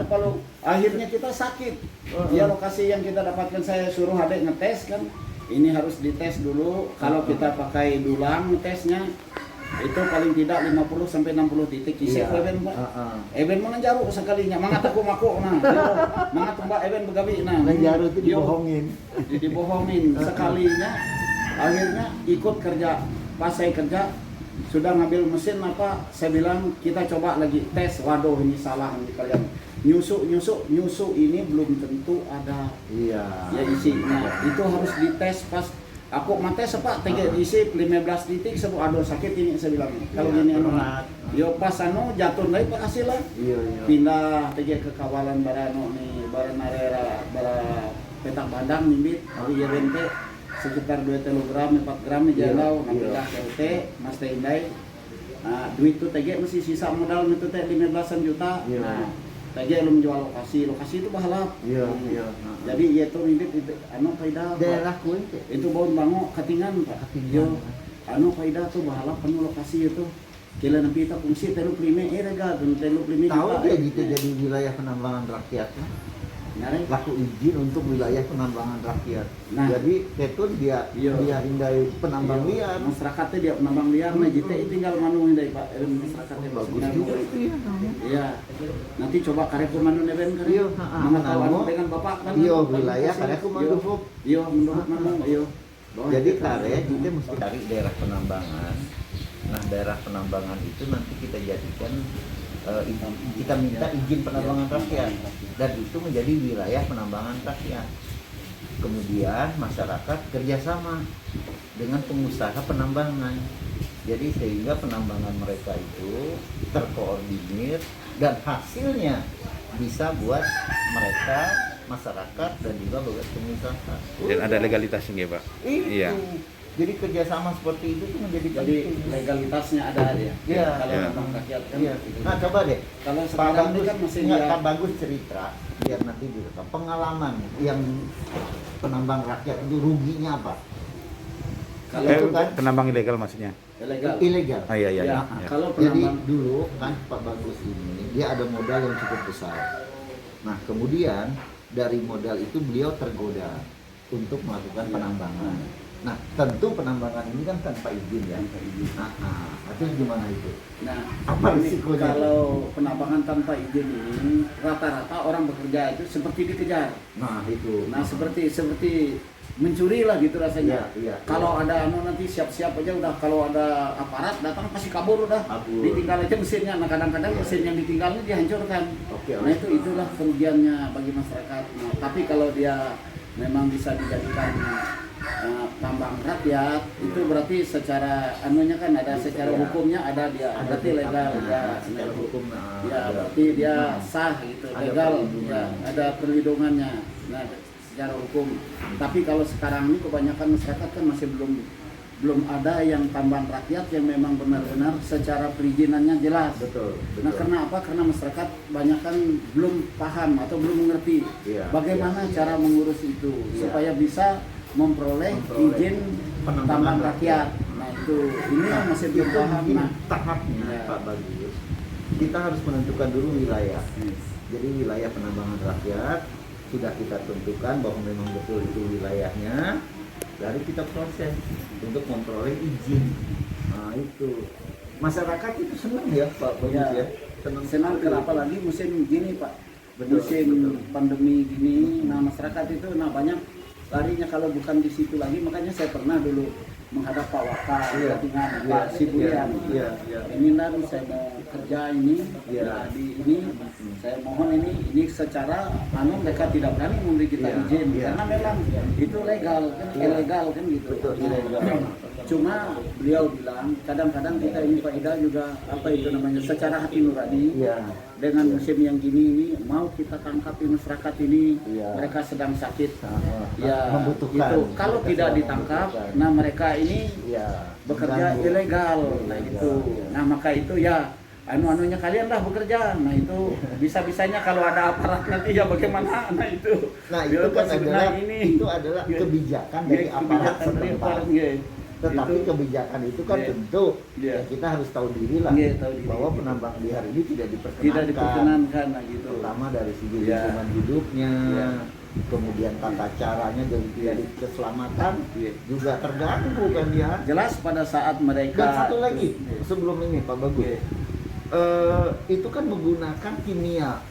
kalau akhirnya kita sakit. Ya lokasi yang kita dapatkan saya suruh adek ngetes kan. Ini harus dites dulu. Kalau kita pakai dulang tesnya itu paling tidak 50 sampai 60 titik isi Eben Pak. Eben mana jaru sekalinya, mangat aku mako nah. Mangat Mbak Eben begawi nah. Jaru itu dibohongin. Dibohongin sekalinya akhirnya ikut kerja. Pas saya kerja sudah ngambil mesin apa, saya bilang kita coba lagi tes. Waduh ini salah nih kalian. Nyusu ini belum tentu ada ya isinya. Itu harus dites pas aku mates apa isi 15 titik sebut aduh sakit ini saya bilang. Kalau gini yo pas jatuh dari hasil lah. Pindah ke kawalan barano nih baranarera bara petak bandang nimbit hari rente sekitar 2 gram 4 gram jalau ngambil KLT Mas Indai. Nah, duit tuh masih sisa modal itu 15-an juta. Nah, lu menjual lokasi itu bahalap. Jadi itu nimbit itu faedah. Daerah kuy itu baun bango katingan Pak. Yo faedah tuh bahalap penuh lokasi itu. Kila napi kita fungsi telu prime rega telu prime tahu dia gitu jadi wilayah penambangan rakyat. Laku izin untuk wilayah penambangan rakyat. Nah, jadi itu dia hindai penambang liar. Masyarakatnya dia penambang liar. Nah, JTI tinggal manu hindai Pak. Masyarakatnya bagus juga itu ya. Iya. Nanti coba kareku manu neben kan. Iya. Mengetahuan dengan Bapak kan. Iya, wilayah kareku manu. Iya, menurut manu. Iya. Jadi karek kita mesti cari daerah penambangan. Nah, daerah penambangan itu nanti kita jadikan kita minta izin penambangan rakyat dan itu menjadi wilayah penambangan rakyat. Kemudian masyarakat kerjasama dengan pengusaha penambangan. Jadi sehingga penambangan mereka itu terkoordinir dan hasilnya bisa buat mereka masyarakat dan juga buat pengusaha. Dan ada legalitasnya Pak. Iya. Jadi kerjasama seperti itu tuh menjadi legalitasnya ada ya. Iya. Kalau memang rakyat kan. Iya. Nah coba deh. Kalau sekarang ini kan masih Pak Bagus cerita biar nanti direkam pengalaman yang penambang rakyat itu ruginya apa? Kalau kan penambang ilegal maksudnya? Ilegal. Iya. Ya. Kalau penambang jadi dulu kan Pak Bagus ini dia ada modal yang cukup besar. Nah kemudian dari modal itu beliau tergoda untuk melakukan penambangan. Nah, tentu penambangan ini kan tanpa izin ya. Itu gimana itu? Nah, apa risikonya? Kalau penambangan tanpa izin ini rata-rata orang bekerja itu seperti dikejar. Nah, itu. Nah, seperti mencuri lah gitu rasanya. Iya. Kalau ada nanti siap-siap aja udah, kalau ada aparat datang pasti kabur udah. Ditinggal aja mesinnya. Nah, kadang-kadang mesin yang ditinggalnya dihancurkan. Nah, itulah kerugiannya bagi masyarakat. Nah, tapi kalau dia memang bisa dijadikan tambang rakyat itu berarti secara anunya kan ada secara hukumnya ada dia berarti legal ya secara hukum ya berarti dia sah gitu legal ya ada perlindungannya nah secara hukum. Tapi kalau sekarang ini kebanyakan masyarakat kan masih belum ada yang tambang rakyat yang memang benar-benar secara perizinannya jelas. Betul. Nah karena apa? Karena masyarakat banyak kan belum paham atau belum mengerti bagaimana cara mengurus itu supaya bisa memperoleh izin tambang rakyat. Nah itu ini yang masih belum paham. Nah tahapnya Pak Bagus, kita harus menentukan dulu wilayah. Jadi wilayah penambangan rakyat sudah kita tentukan bahwa memang betul itu wilayahnya. Dari kita proses untuk memperoleh izin. Nah itu masyarakat itu senang ya Pak Bagus ya. Senang kenapa lagi musim gini Pak. Musim pandemi gini. Nah masyarakat itu banyak larinya kalau bukan di situ lagi. Makanya saya pernah dulu menghadap Pak Waka dengan Pak Sibulian. Ini dan saya mau kerja ini di ini saya mohon ini secara mereka tidak berani memberi kita izin karena memang itu legal kan ilegal kan gitu. Cuma beliau bilang kadang-kadang kita ini Pak Ida juga secara hati nurani dengan musim yang gini ini mau kita tangkapi masyarakat ini mereka sedang sakit membutuhkan itu kalau tidak ditangkap nah mereka ini bekerja ilegal nah maka itu anunya kalian lah bekerja. Nah itu bisa-bisanya kalau ada aparat nanti bagaimana. Nah itu kan adalah kebijakan dari aparat setempat. Tetapi itu, kebijakan itu kan iya. tentu Iya. ya kita harus tahu diri lah Iya, tahu diri. bahwa penambang liar ini tidak tidak diperkenankan. diperkenankan nah, gitu. Terutama dari segi Iya. lingkungan hidupnya, Iya. kemudian tata caranya dari keselamatan Iya. juga terganggu kan ya. Jelas pada saat mereka Dan satu lagi sebelum ini Pak Bagus, Iya. itu kan menggunakan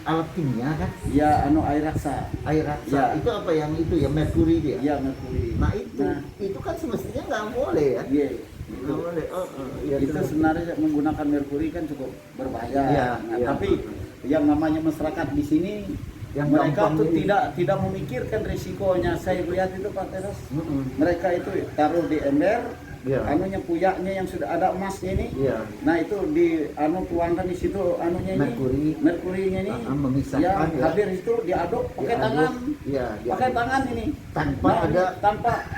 alat kimia kan, ya air raksa. air raksa. Ya. Itu apa yang itu ya, merkuri dia. Ya merkuri. Nah itu kan semestinya nggak boleh ya. Iya. Nggak boleh. Ya, Itu terus. sebenarnya menggunakan merkuri kan cukup berbahaya. Iya, Nah, iya. tapi yang namanya masyarakat di sini Yang mereka gampang tuh ini. tidak memikirkan risikonya. Saya lihat itu Pak Teras. Mm-mm. Mereka itu taruh di ember, Iya. anunya puyaknya yang sudah ada emasnya ini. Iya. Nah itu tuangkan di situ anunya ini. Merkurinya ini. Memisahkan yang ya. habis itu diaduk pakai Diaduk, tangan. iya, Pakai diaduk. tangan ini. Tanpa Nah,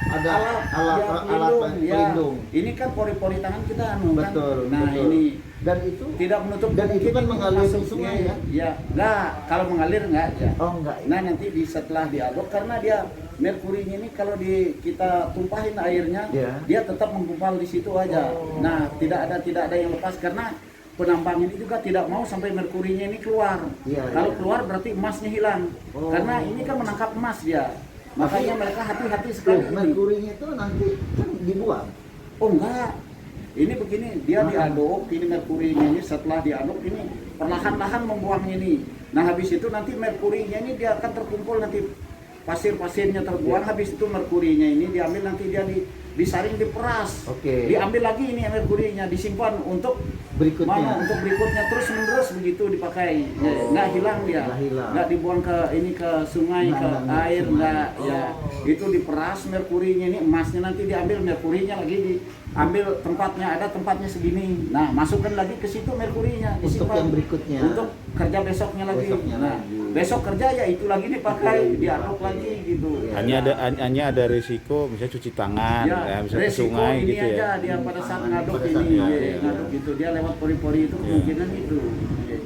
ada alat pelindung, ya. pelindung. Ini kan pori-pori tangan kita Betul, kan. Nah, betul. ini Dan itu tidak menutup Dan itu kan kemungkinan mengalir di masuk sungai, ya. ya? Ya, enggak, kalau mengalir enggak ya. oh enggak. Nah, nanti setelah diaduk karena dia merkurinya ini kalau kita tumpahin airnya, Ya. dia tetap menggumpal di situ aja. Oh. Nah, tidak ada yang lepas karena penambang ini juga tidak mau sampai merkurinya ini keluar. Iya, Kalau iya. keluar berarti emasnya hilang. Oh. Karena ini kan menangkap emas dia. Makanya mereka hati-hati sekali. ini. Merkurinya itu nanti kan dibuang. Oh enggak. Ini begini, dia diaduk, ini merkurinya ini setelah diaduk ini perlahan-lahan membuang ini. Nah habis itu nanti merkurinya ini dia akan terkumpul nanti pasir-pasirnya terbuang, habis itu merkurinya ini diambil nanti dia disaring diperas. Oke. Diambil lagi ini merkurinya disimpan untuk Berikutnya. untuk berikutnya terus menerus begitu dipakai. Ya, Oh, nggak hilang dia. nggak hilang. Nggak dibuang ke sungai, ke Nggak, air, sungai. nggak ya. Oh. Itu diperas merkurinya ini, emasnya nanti diambil, merkurinya lagi diambil tempatnya, ada tempatnya segini. Nah, masukkan lagi ke situ merkurinya Untuk disimpan. yang berikutnya. Untuk kerja besoknya lagi. Besoknya Nah, lagi. besok kerja ya itu lagi dipakai, diaduk lagi gitu. Iya. Hanya ada risiko misalnya cuci tangan, ya, bisa ke resiko sungai ini gitu aja ya. dia pada saat Tangan ngaduk pada ini, saat ngaduk, ya, ya. ngaduk gitu dia lewat pori-pori itu kemungkinan itu. Ya.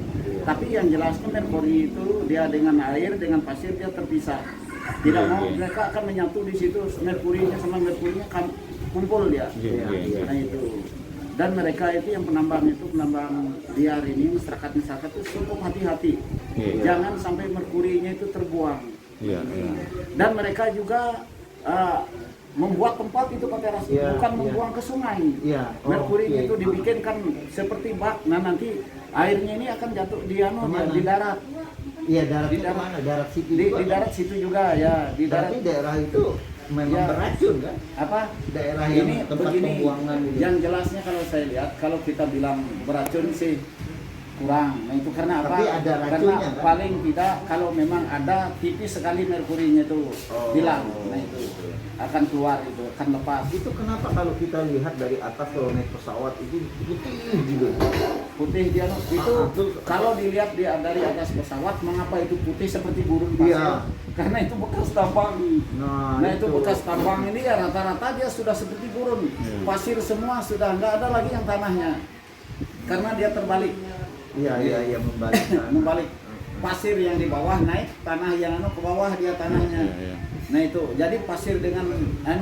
Tapi yang jelasnya merkuri itu dia dengan air dengan pasir dia terpisah. Tidak Iya, mau iya. mereka akan menyatu di situ merkurinya sama merkurinya kumpul dia. Iya, iya. Nah itu. Dan mereka itu yang penambang liar ini masyarakat itu cukup hati-hati. Iya. Jangan sampai merkurinya itu terbuang. Iya, iya. Dan mereka juga membuat tempat itu Pak Teras, Iya, bukan iya. membuang ke sungai. Iya. Oh, Merkurinya oke. itu dibikinkan seperti bak. Nah nanti airnya ini akan jatuh di Kemana? di darat. Iya, daratnya Di darat. kemana? Darat situ Di juga. darat situ juga ya, di darat. Berarti daerah itu memang Ya. beracun kan? Apa? Daerah yang Ini tempat begini, pembuangan ini. yang jelasnya kalau saya lihat, kalau kita bilang beracun sih kurang. Nah itu karena apa? Tapi ada Karena racunnya, kan? paling tidak kalau memang ada tipis sekali merkurinya itu Oh. hilang. Nah itu akan keluar itu, akan lepas. Itu kenapa kalau kita lihat dari atas kalau naik pesawat itu putih gitu? Putih dia itu Itu kalau dilihat dari atas pesawat mengapa itu putih seperti gurun pasir? Iya. Karena itu bekas tambang. Nah, Nah itu bekas tambang ini ya rata-rata dia sudah seperti gurun. Pasir semua sudah nggak ada lagi yang tanahnya. Karena dia terbalik. Iya membalik. Membalik. Pasir yang di bawah naik, tanah yang ke bawah dia tanahnya. Iya, iya. Nah itu, jadi pasir dengan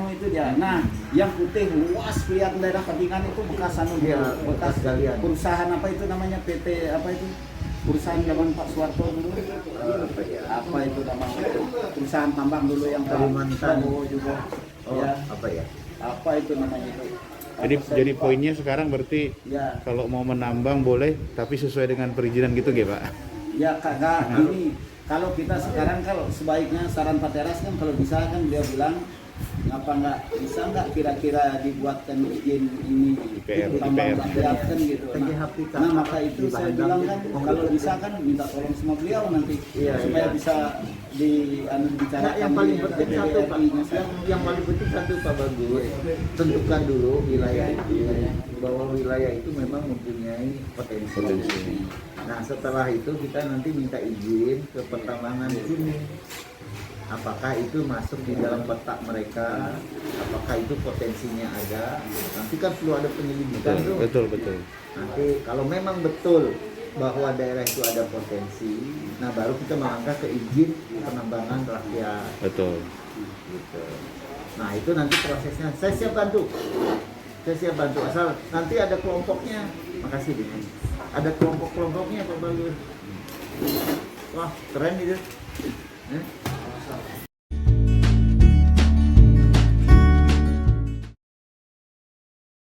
itu dia. Nah, yang putih luas kelihatan daerah Ketingan itu bekas Iya, bekas galian. perusahaan apa itu namanya PT apa itu? Perusahaan zaman Pak Soeharto dulu. Apa itu namanya? Perusahaan tambang dulu yang Pak Kalimantan. Prabowo juga. Oh, Ya, apa ya? apa itu namanya itu? Jadi Apa saya jadi lupa. poinnya sekarang berarti Ya, kalau mau menambang boleh tapi sesuai dengan perizinan gitu ya, Pak? ya kagak ini kalau kita sekarang kalau sebaiknya saran Pak Teras kan kalau bisa kan beliau bilang ngapa nggak bisa nggak kira-kira dibuatkan izin ini IPR, tambang IPR. rakyat kan gitu. TGHP Nah maka itu saya bilang kan kalau bisa kan minta tolong sama beliau nanti Iya, supaya iya. bisa Nah, dibicarakan yang paling di penting satu Pak, DPRI-nya. yang paling penting satu Pak Bagus, tentukan dulu wilayah itu bahwa wilayah itu memang mempunyai potensi. Nah setelah itu kita nanti minta izin ke pertambangan sini. Apakah itu masuk di dalam peta mereka? Apakah itu potensinya ada? Nanti kan perlu ada penyelidikan tuh. Betul. Nanti kalau memang betul bahwa daerah itu ada potensi, nah baru kita melangkah ke izin penambangan rakyat. Betul. Gitu. Nah itu nanti prosesnya saya siap bantu. Saya siap bantu asal nanti ada kelompoknya. Makasih Bang. Ada kelompok-kelompoknya Pak Bagus. Wah, keren itu.